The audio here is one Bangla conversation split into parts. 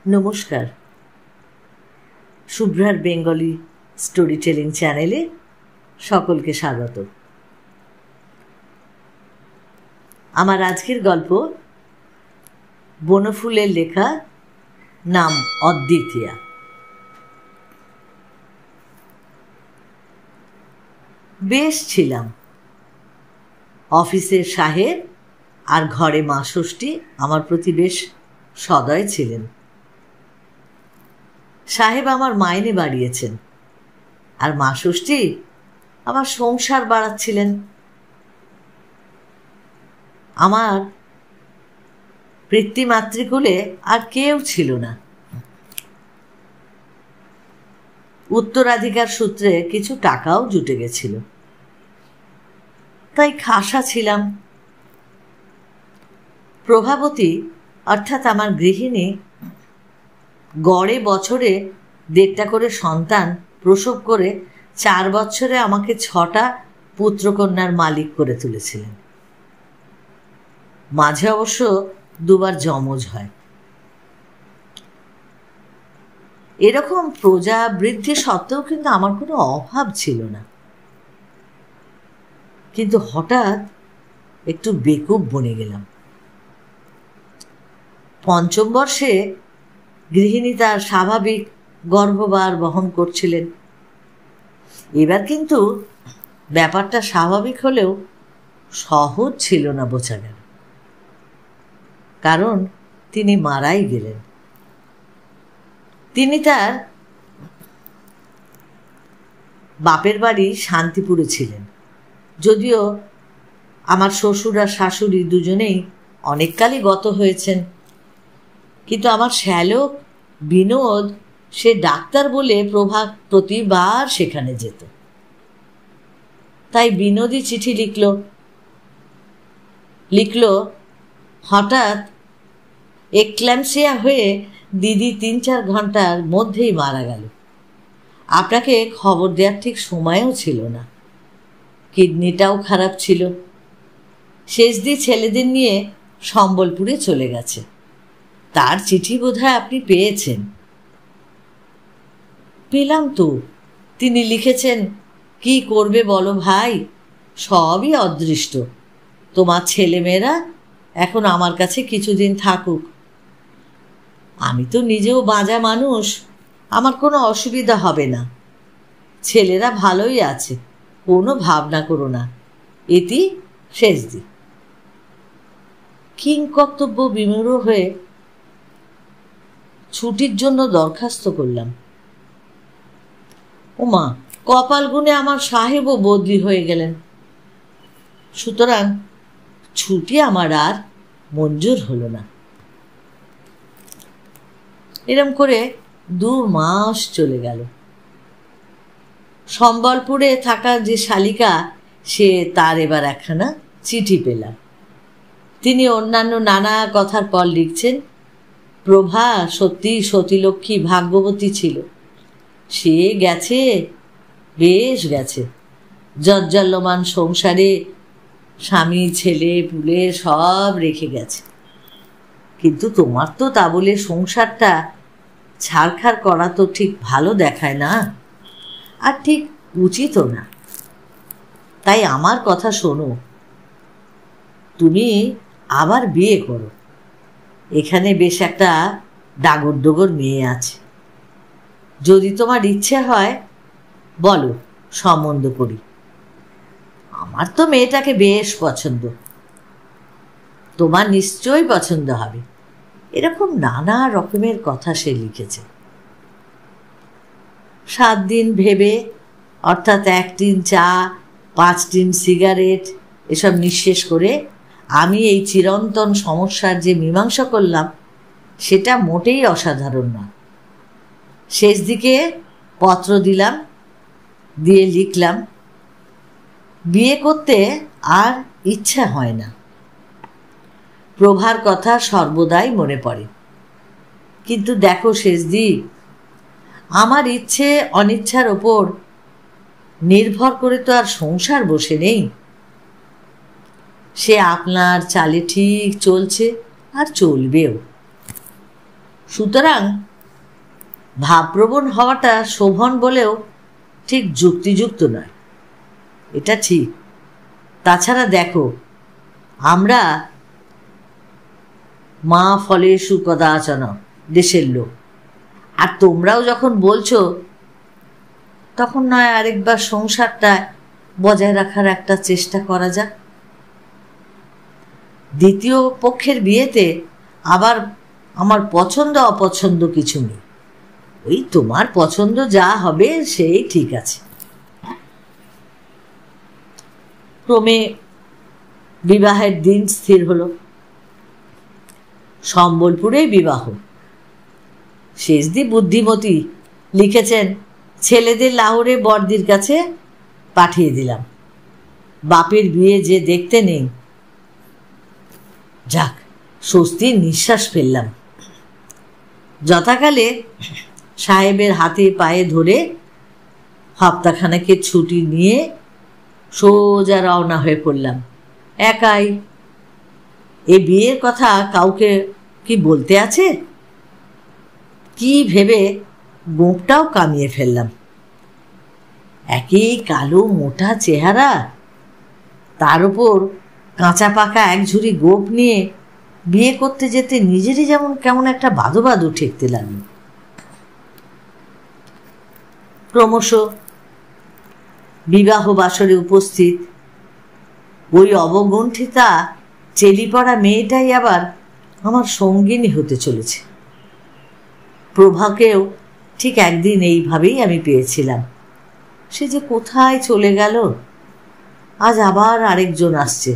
নমস্কার, শুভ্রার বেঙ্গলি স্টোরি টেলিং চ্যানেলে সকলকে স্বাগত। আমার আজকের গল্প বনফুলের লেখা, নাম অদ্বিতীয়া। বেশ ছিলাম। অফিসের সাহেব আর ঘরে মা ষষ্ঠী আমার প্রতি বেশ সদয় ছিলেন। সাহেব আমার মাইনে বাড়িয়েছেন, আর মা ষষ্ঠী আমার সংসার বাড়াচ্ছিলেন। আমার পিতৃমাতৃকুলে আর কেউ ছিল না। উত্তরাধিকার সূত্রে কিছু টাকাও জুটে গেছিল, তাই খাসা ছিলাম। প্রভাবতী অর্থাৎ আমার গৃহিণী গড়ে বছরে 1.5টা করে সন্তান প্রসব করে 4 বছরে আমাকে 6টা পুত্রকন্যার মালিক করে তুলেছিলেন। মাঝে অবশ্য 2বার যমজ হয়। এরকম প্রজা বৃদ্ধি সত্ত্বেও কিন্তু আমার কোনো অভাব ছিল না। কিন্তু হঠাৎ একটু বেকুব বনে গেলাম। 5ম বর্ষে গৃহিণী তার স্বাভাবিক গর্ভভার বহন করছিলেন। এবার কিন্তু ব্যাপারটা স্বাভাবিক হলেও সহজ ছিল না বোঝা গেল, কারণ তিনি মারাই গেলেন। তিনি তার বাপের বাড়ি শান্তিপুরে ছিলেন, যদিও আমার শ্বশুর আর শাশুড়ি দুজনেই অনেককালই গত হয়েছেন। কিন্তু আমার শ্যালক বিনোদ, সে ডাক্তার বলে প্রভা প্রতিবার সেখানে যেত। তাই বিনোদই চিঠি লিখল হঠাৎ এক্ল্যাম্পসিয়া হয়ে দিদি 3-4 ঘন্টার মধ্যেই মারা গেল। আপনাকে খবর দেওয়ার ঠিক সময়ও ছিল না, কিডনিটাও খারাপ ছিল। শেষদি ছেলেদের নিয়ে সম্বলপুরে চলে গেছে। তার চিঠি বোধহয় আপনি পেয়েছেন। পেলাম তো। তিনি লিখেছেন, কি করবে বলো ভাই, সবই অদৃষ্ট। তোমার ছেলেমেয়েরা এখন আমার কাছে কিছুদিন থাকুক। আমি তো নিজেও বাঁজা মানুষ, আমার কোনো অসুবিধা হবে না। ছেলেরা ভালোই আছে, কোনো ভাবনা করো না। এটি শেষদি। কিংকর্তব্য বিমূঢ় হয়ে ছুটির জন্য দরখাস্ত করলাম। ওমা, কপাল গুনে আমার সাহেবও বদলি হয়ে গেলেন। সুতরাং ছুটি আমার আর মঞ্জুর হলো না। এরম করে 2 মাস চলে গেল। সম্বলপুরে থাকা যে শালিকা, সে তার এবার একখানা চিঠি পেলাম। তিনি অন্যান্য নানা কথার পর লিখছেন, প্রভা সত্যি সতীলক্ষ্মী ভাগ্যবতী ছিল। সে গেছে, বেশ গেছে। জজ্জল্যমান সংসারে স্বামী ছেলে পুলে সব রেখে গেছে। কিন্তু তোমার তো তা বলে সংসারটা ছাড়খাড় করা তো ঠিক ভালো দেখায় না, আর ঠিক উচিতও না। তাই আমার কথা শোনো, তুমি আবার বিয়ে করো। এখানে বেশ একটা ডাগর ডোগর মেয়ে আছে। যদি তোমার ইচ্ছে হয় বলো, সম্বন্ধ করি। আমার তো মেয়েটাকে বেশ পছন্দ, তোমার নিশ্চয়ই পছন্দ হবে। এরকম নানা রকমের কথা সে লিখেছে। 7 দিন ভেবে, অর্থাৎ 1 টিন চা, 5 টিন সিগারেট এসব নিঃশেষ করে আমি এই চিরন্তন সমস্যার যে মীমাংসা করলাম, সেটা মোটেই অসাধারণ না। শেষ দিকে পত্র দিলাম, দিয়ে লিখলাম, বিয়ে করতে আর ইচ্ছা হয় না। প্রভার কথা সর্বদাই মনে পড়ে। কিন্তু দেখো শেষদি, আমার ইচ্ছে অনিচ্ছার ওপর নির্ভর করে তো আর সংসার বসে নেই। সে আপনার চালে ঠিক চলছে, আর চলবেও। সুতরাং ভাবপ্রবণ হওয়াটা শোভন বলেও ঠিক যুক্তিযুক্ত নয়, এটা ঠিক। তাছাড়া দেখো, আমরা মা ফলে সুকদাচন দেশের লোক, আর তোমরাও যখন বলছো, তখন নয় আরেকবার সংসারটা বজায় রাখার একটা চেষ্টা করা যাক। দ্বিতীয় পক্ষের বিয়েতে আবার আমার পছন্দ অপছন্দ কিছু নেই, ওই তোমার পছন্দ যা হবে সেই ঠিক আছে। ক্রমে বিবাহের দিন স্থির হলো। সম্বলপুরেই বিবাহ। শেষদি বুদ্ধিমতী লিখেছেন, ছেলেদের লাহোরে বড়দির কাছে পাঠিয়ে দিলাম, বাপের বিয়ে যে দেখতে নেই। যাক, স্বস্তির নিঃশ্বাস ফেললাম। যথাকালে সাহেবের হাতে পায়ে ধরে হপ্তাখানেকের ছুটি নিয়ে সোজা রওনা হয়ে পড়লাম, একাই। এ বিয়ের কথা কাউকে কি বলতে আছে কি ভেবে গোঁপটাও কামিয়ে ফেললাম। একই কালো মোটা চেহারা, তার উপর কাঁচা পাকা এক ঝুড়ি গোঁপ নিয়ে বিয়ে করতে যেতে নিজেরই যেমন কেমন একটা বাদো বাদো ঠেকতে লাগলো। ক্রমশ বিবাহ বাসরে উপস্থিত ওই অবগুণ্ঠিতা চেলিপড়া মেয়েটাই আবার আমার সঙ্গিনী হতে চলেছে। প্রভাকেও ঠিক একদিন এইভাবেই আমি পেয়েছিলাম, সে যে কোথায় চলে গেল। আজ আবার আরেকজন আসছে,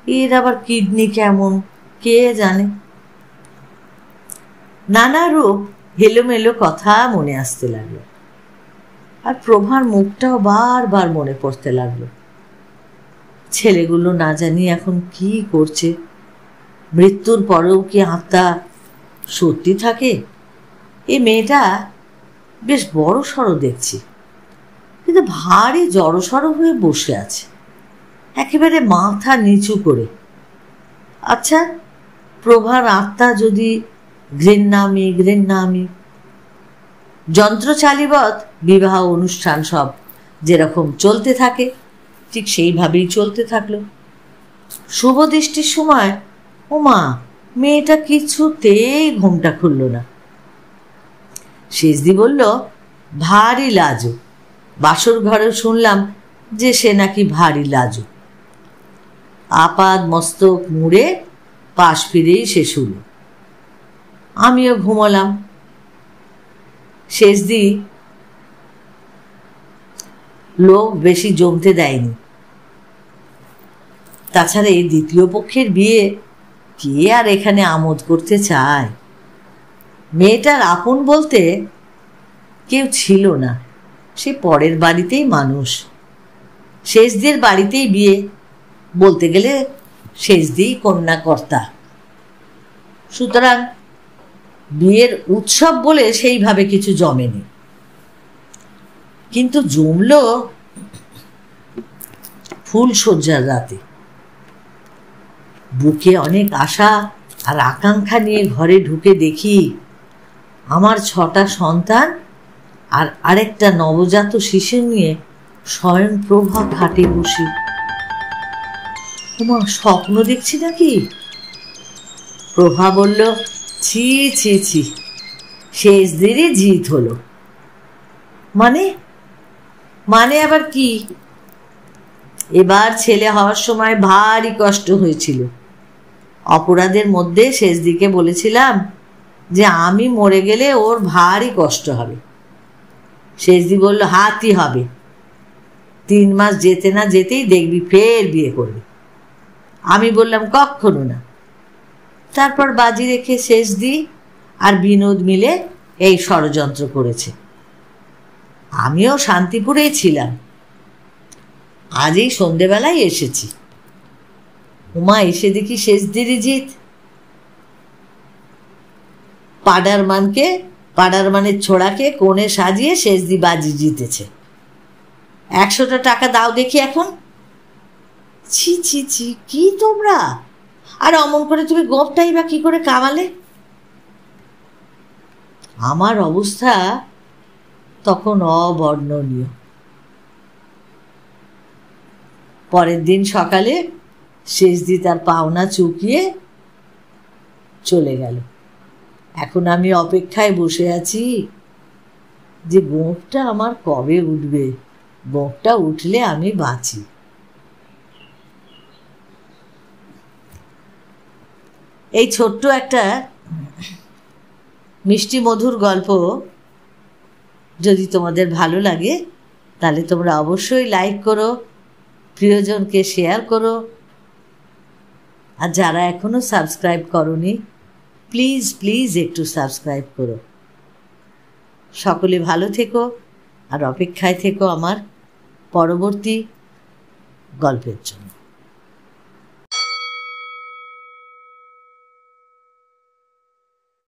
এর আবার কিডনি কেমন কে জানে। নানা রূপ হেলোমেলো কথা মনে আসতে লাগলো, আর প্রভার মুখটাও বারবার মনে পড়তে লাগলো। ছেলেগুলো না জানি এখন কি করছে, মৃত্যুর পরেও কি আত্মা সত্যি থাকে? এই মেয়েটা বেশ বড় সড়ো দেখছি, কিন্তু ভারী জড়সড় হয়ে বসে আছে, একেবারে মাথা নিচু করে। আচ্ছা, প্রভার আত্মা যদি ঘৃণামি যন্ত্রচালিবৎ বিবাহ অনুষ্ঠান সব যেরকম চলতে থাকে ঠিক সেইভাবেই চলতে থাকলো। শুভ দৃষ্টির সময় ওমা, মেয়েটা কিছুতেই ঘুমটা খুলল না। শেষদি বলল, ভারী লাজু। বাসর ঘরেও শুনলাম যে সে নাকি ভারী লাজু। আপাদ মস্তক মুড়ে পাশ ফিরেই সে শুল। আমিও ঘুমলাম। শেষদি লোক বেশি জমতে দেয়নি। তাছাড়া এই দ্বিতীয় পক্ষের বিয়ে কে আর এখানে আমোদ করতে চায়? মেয়েটার আপন বলতে কেউ ছিল না, সে পরের বাড়িতেই মানুষ। শেষদের বাড়িতেই বিয়ে, বলতে গেলে শেষদিই কন্যাকর্তা। সুতরাং বিয়ের উৎসব বলে সেইভাবে কিছু জমেনি, কিন্তু জমল ফুলশয্যার রাতে। বুকে অনেক আশা আর আকাঙ্ক্ষা নিয়ে ঘরে ঢুকে দেখি আমার 6টা সন্তান আর আরেকটা নবজাত শিশু নিয়ে স্বয়ং প্রভা খাটে বসি। তোমার স্বপ্ন দেখছি নাকি? প্রভা বলল, ছি ছি ছি, শেষদেরই জিত হলো। মানে আবার কি? এবার ছেলে হওয়ার সময় ভারী কষ্ট হয়েছিল। অপরাধের মধ্যে শেষদিকে বলেছিলাম যে আমি মরে গেলে ওর ভারী কষ্ট হবে। শেষদি বলল, হাতই হবে, 3 মাস যেতে না যেতেই দেখবি ফের বিয়ে করবি। আমি বললাম, কখনো না। তারপর বাজি রেখে শেষদি আর বিনোদ মিলে এই ষড়যন্ত্র করেছে। আমিও শান্তিপুরেই ছিলাম। আজ এই সন্ধেবেলায় এসেছি। উমা এসে দেখি শেষদেরই জিত। পাডারমানের ছোড়াকে কোণে সাজিয়ে শেষদি বাজি জিতেছে। 100টা টাকা দাও দেখি এখন। ছি ছি ছি, কি তোমরা, আর অমন করে তুমি গোঁফটাই বা কী করে কামালে? আমার অবস্থা তখন অবর্ণনীয়। পরের দিন সকালে শেষদি তার পাওনা চুকিয়ে চলে গেল। এখন আমি অপেক্ষায় বসে আছি যে গোঁফটা আমার কবে উঠবে, গোঁফটা উঠলে আমি বাঁচি। এই ছোট্ট একটা মিষ্টি মধুর গল্প যদি তোমাদের ভালো লাগে তাহলে তোমরা অবশ্যই লাইক করো, প্রিয়জনকে শেয়ার করো, আর যারা এখনও সাবস্ক্রাইব করোনি প্লিজ প্লিজ একটু সাবস্ক্রাইব করো। সকলে ভালো থেকো আর অপেক্ষায় থেকো আমার পরবর্তী গল্পের জন্য।